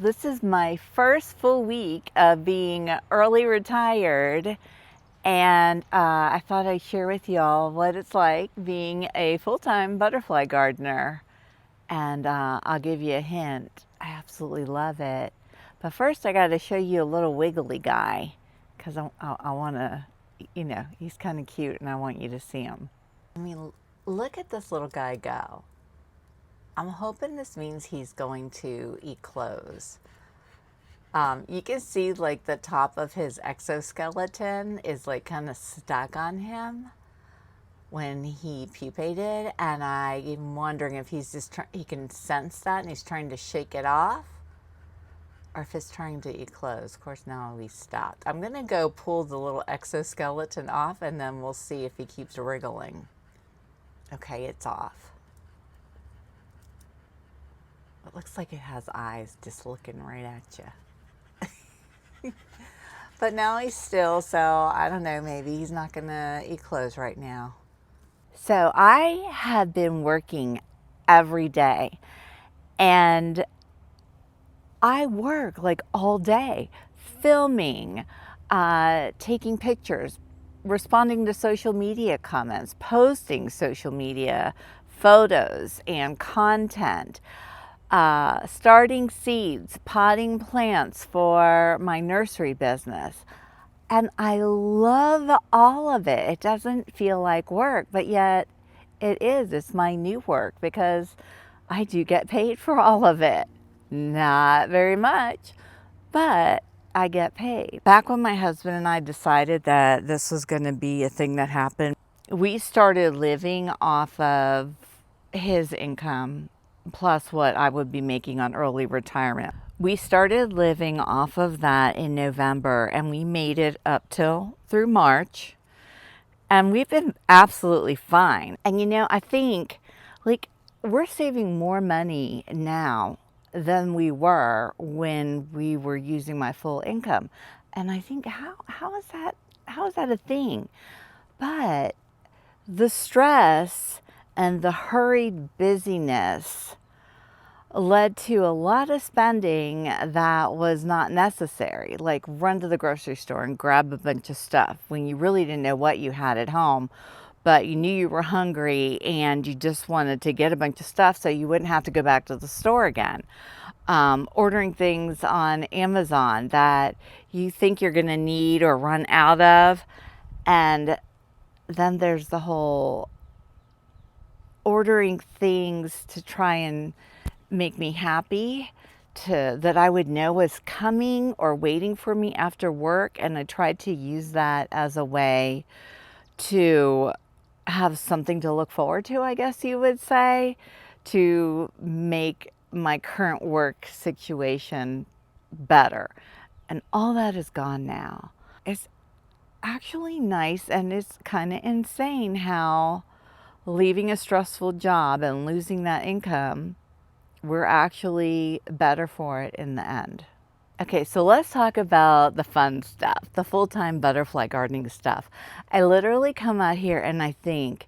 This is my first full week of being early retired, and I thought I'd share with y'all what it's like being a full-time butterfly gardener. And I'll give you a hint. I absolutely love it. But first I got to show you a little wiggly guy because I want to, he's kind of cute and I want you to see him. I mean, look at this little guy go. I'm hoping this means he's going to eclose. You can see like the top of his exoskeleton is like kind of stuck on him when he pupated, and I'm wondering if he's just he can sense that and he's trying to shake it off, or if it's trying to eclose. Of course, now we stopped. I'm gonna go pull the little exoskeleton off and then we'll see if he keeps wriggling. Okay, it's off. It looks like it has eyes just looking right at you. But now he's still, so I don't know, maybe he's not gonna eclose right now. So I have been working every day, and I work like all day, filming, taking pictures, responding to social media comments, posting social media photos and content, starting seeds, potting plants for my nursery business. And I love all of it. It doesn't feel like work, but yet it is. It's my new work because I do get paid for all of it. Not very much, but I get paid. Back when my husband and I decided that this was going to be a thing that happened, we started living off of his income plus what I would be making on early retirement. We started living off of that in November, and we made it up through March, and we've been absolutely fine. And I think like we're saving more money now than we were when we were using my full income. And I think how is that a thing? But the stress and the hurried busyness led to a lot of spending that was not necessary, like run to the grocery store and grab a bunch of stuff when you really didn't know what you had at home, but you knew you were hungry and you just wanted to get a bunch of stuff so you wouldn't have to go back to the store again. Ordering things on Amazon that you think you're going to need or run out of, and then there's the whole ordering things to try and make me happy, that I would know was coming or waiting for me after work. And I tried to use that as a way to have something to look forward to, I guess you would say, to make my current work situation better. And all that is gone now. It's actually nice, and it's kind of insane how leaving a stressful job and losing that income, we're actually better for it in the end. Okay, so let's talk about the fun stuff, the full-time butterfly gardening stuff. I literally come out here and I think,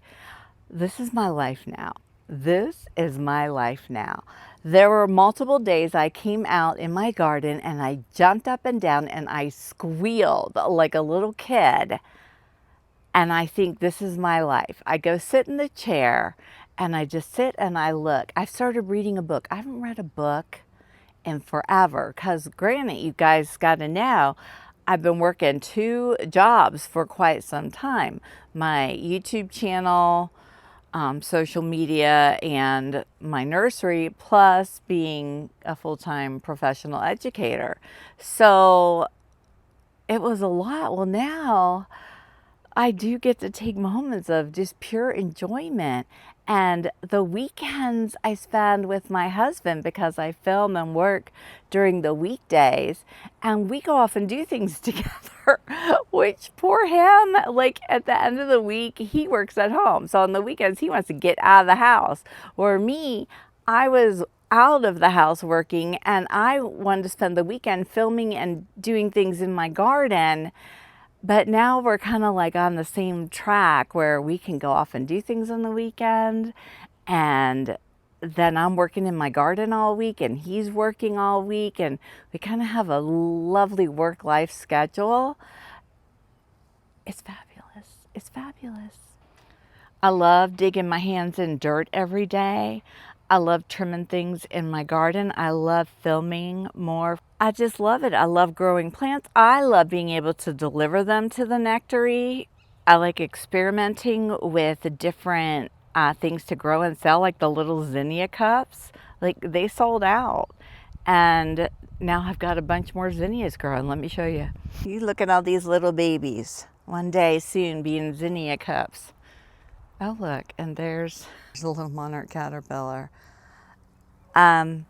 this is my life now. This is my life now. There were multiple days I came out in my garden and I jumped up and down and I squealed like a little kid. And I think, this is my life. I go sit in the chair and I just sit and I look. I've started reading a book. I haven't read a book in forever because, granted, you guys got to know, I've been working 2 jobs for quite some time. My YouTube channel, social media, and my nursery, plus being a full-time professional educator. So it was a lot. Well, now I do get to take moments of just pure enjoyment. And the weekends I spend with my husband, because I film and work during the weekdays, and we go off and do things together, which, poor him, like at the end of the week, he works at home. So on the weekends, he wants to get out of the house. Or me, I was out of the house working and I wanted to spend the weekend filming and doing things in my garden. But now we're kind of like on the same track where we can go off and do things on the weekend. And then I'm working in my garden all week and he's working all week, and we kind of have a lovely work-life schedule. It's fabulous. It's fabulous. I love digging my hands in dirt every day. I love trimming things in my garden. I love filming more. I just love it. I love growing plants. I love being able to deliver them to the nectary. I like experimenting with different things to grow and sell, like the little zinnia cups. Like, they sold out. And now I've got a bunch more zinnias growing. Let me show you. You look at all these little babies. One day soon being zinnia cups. Oh, look, and there's a little monarch caterpillar. And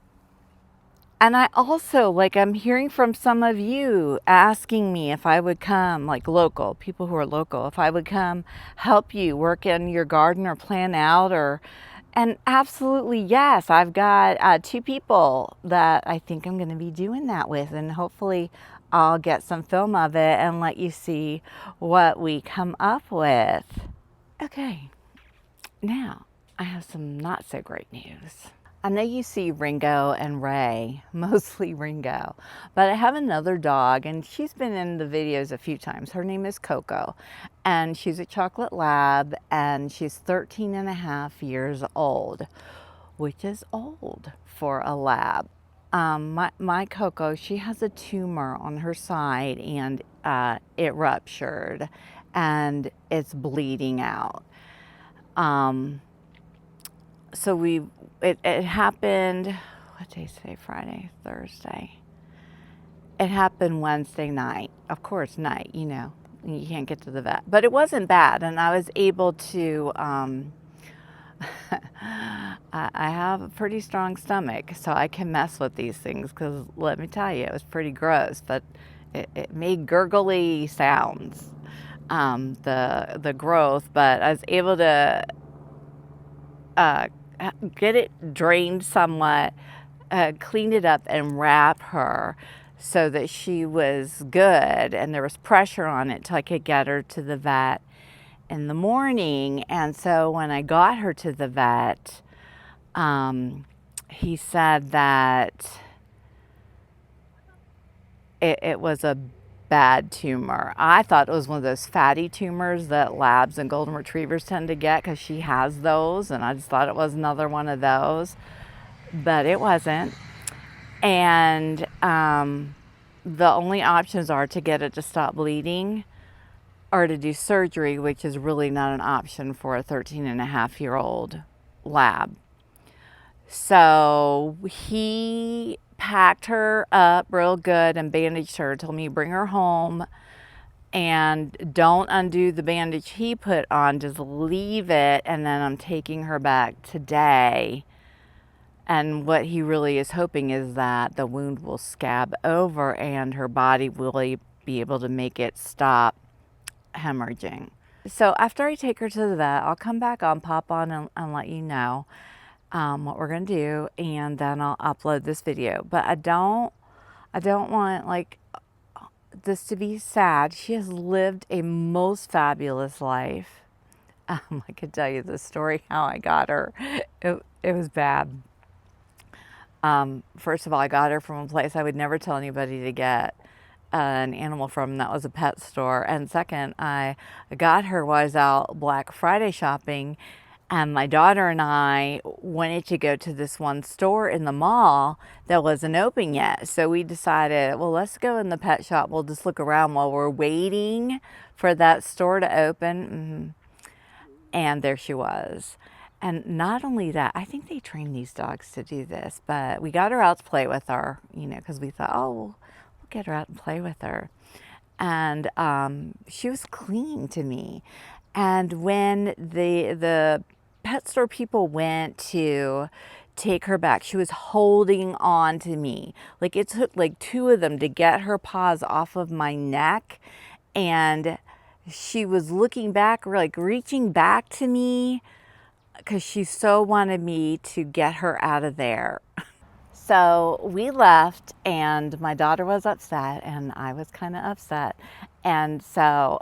I also, like, I'm hearing from some of you asking me if I would come, like local, people who are local, if I would come help you work in your garden or plan out, and absolutely yes. I've got 2 people that I think I'm going to be doing that with, and hopefully I'll get some film of it and let you see what we come up with. Okay. Now, I have some not so great news. I know you see Ringo and Ray, mostly Ringo, but I have another dog, and she's been in the videos a few times. Her name is Coco, and she's a chocolate lab, and she's 13 and a half years old, which is old for a lab. My Coco, she has a tumor on her side, and it ruptured, and it's bleeding out. So it happened, what day is today? Friday, Thursday. It happened Wednesday night. Of course, night, you know, you can't get to the vet. But it wasn't bad, and I was able to, I have a pretty strong stomach, so I can mess with these things, because let me tell you, it was pretty gross, but it made gurgly sounds, the growth, but I was able to get it drained somewhat, clean it up, and wrap her so that she was good, and there was pressure on it till I could get her to the vet in the morning. And so when I got her to the vet, he said that it was a bad tumor. I thought it was one of those fatty tumors that labs and golden retrievers tend to get, because she has those, and I just thought it was another one of those, but it wasn't. And the only options are to get it to stop bleeding or to do surgery, which is really not an option for a 13-and-a-half-year-old lab. So he packed her up real good and bandaged her, told me bring her home and don't undo the bandage he put on, just leave it, and then I'm taking her back today. And what he really is hoping is that the wound will scab over and her body will be able to make it stop hemorrhaging. So after I take her to the vet, I'll come back on, pop on, and let you know what we're gonna do, and then I'll upload this video. But I don't want, like, this to be sad. She has lived a most fabulous life. I could tell you the story how I got her. It was bad. First of all, I got her from a place I would never tell anybody to get an animal from. That was a pet store. And second, I got her while I was out Black Friday shopping, and my daughter and I wanted to go to this one store in the mall that wasn't open yet. So we decided, well, let's go in the pet shop. We'll just look around while we're waiting for that store to open. And there she was. And not only that, I think they train these dogs to do this, but we got her out to play with her, you know, because we thought, oh, we'll get her out and play with her. And she was clinging to me. And when the pet store people went to take her back, she was holding on to me. Like, it took like 2 of them to get her paws off of my neck. And she was looking back, like reaching back to me, because she so wanted me to get her out of there. So we left, and my daughter was upset, and I was kind of upset. And so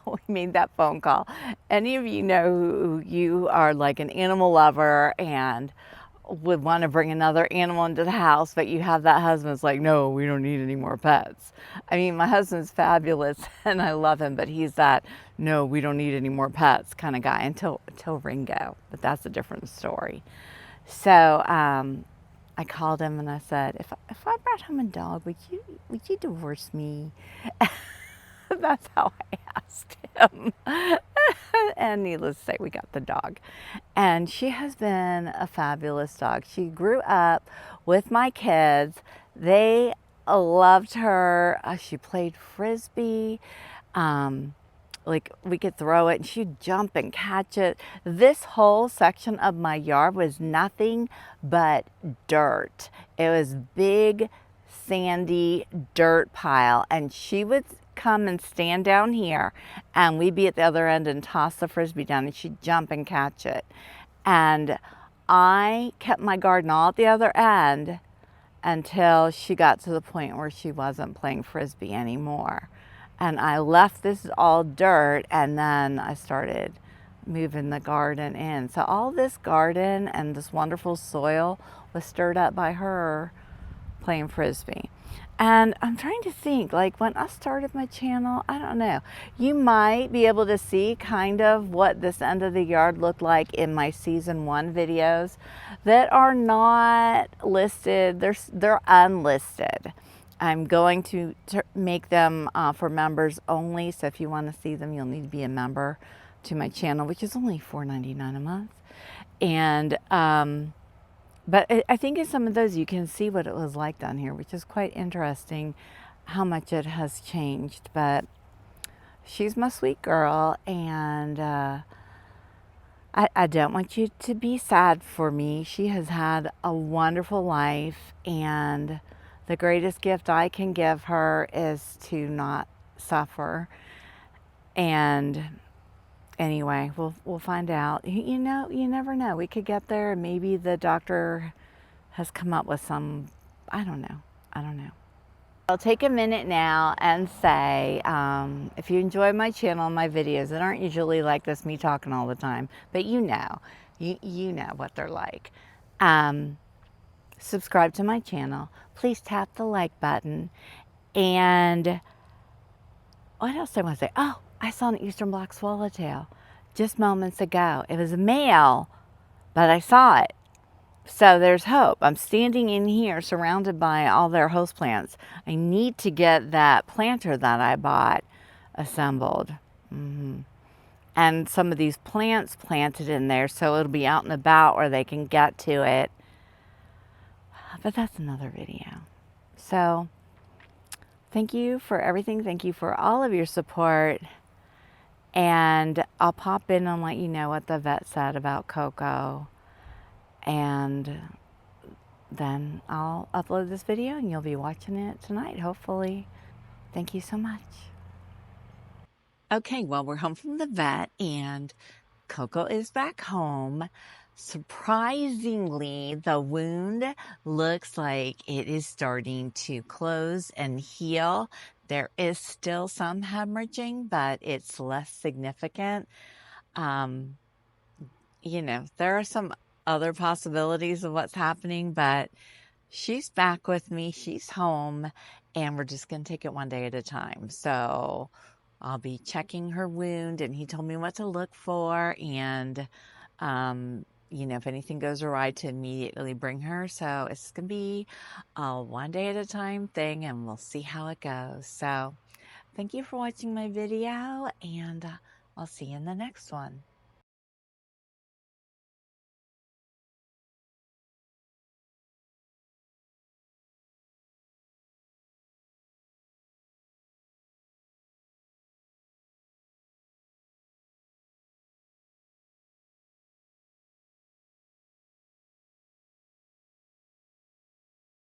we made that phone call. Any of you know who you are like an animal lover and would want to bring another animal into the house, but you have that husband that's like, no, we don't need any more pets. I mean, my husband's fabulous and I love him, but he's that, no, we don't need any more pets kind of guy until Ringo, but that's a different story. So I called him and I said, if I brought home a dog, would you divorce me? That's how I asked him. And needless to say, we got the dog. And she has been a fabulous dog. She grew up with my kids. They loved her. She played frisbee. Like we could throw it and she'd jump and catch it. This whole section of my yard was nothing but dirt. It was big, sandy dirt pile, and she would come and stand down here and we'd be at the other end and toss the frisbee down and she'd jump and catch it. And I kept my garden all at the other end until she got to the point where she wasn't playing frisbee anymore. And I left this all dirt and then I started moving the garden in. So all this garden and this wonderful soil was stirred up by her playing frisbee. And I'm trying to think, like when I started my channel, I don't know, you might be able to see kind of what this end of the yard looked like in my season 1 videos that are not listed. They're unlisted. I'm going to make them for members only. So if you want to see them, you'll need to be a member to my channel, which is only $4.99 a month. And but I think in some of those you can see what it was like down here, which is quite interesting how much it has changed. But she's my sweet girl, and I don't want you to be sad for me. She has had a wonderful life, and the greatest gift I can give her is to not suffer. And anyway, we'll find out. You know, you never know. We could get there, and maybe the doctor has come up with some, I don't know. I'll take a minute now and say, if you enjoy my channel and my videos that aren't usually like this, me talking all the time, but you know what they're like. Subscribe to my channel. Please tap the like button. And what else do I want to say? Oh, I saw an eastern black swallowtail just moments ago. It was a male, but I saw it. So there's hope. I'm standing in here surrounded by all their host plants. I need to get that planter that I bought assembled. And some of these plants planted in there so it'll be out and about where they can get to it. But that's another video. So thank you for everything. Thank you for all of your support. And I'll pop in and let you know what the vet said about Coco. And then I'll upload this video and you'll be watching it tonight, hopefully. Thank you so much. Okay, well, we're home from the vet and Coco is back home. Surprisingly, the wound looks like it is starting to close and heal. There is still some hemorrhaging, but it's less significant. You know, there are some other possibilities of what's happening, but she's back with me. She's home, and we're just going to take it one day at a time. So I'll be checking her wound, and he told me what to look for, and you know, if anything goes awry, to immediately bring her. So it's going to be a one day at a time thing, and we'll see how it goes. So thank you for watching my video, and I'll see you in the next one.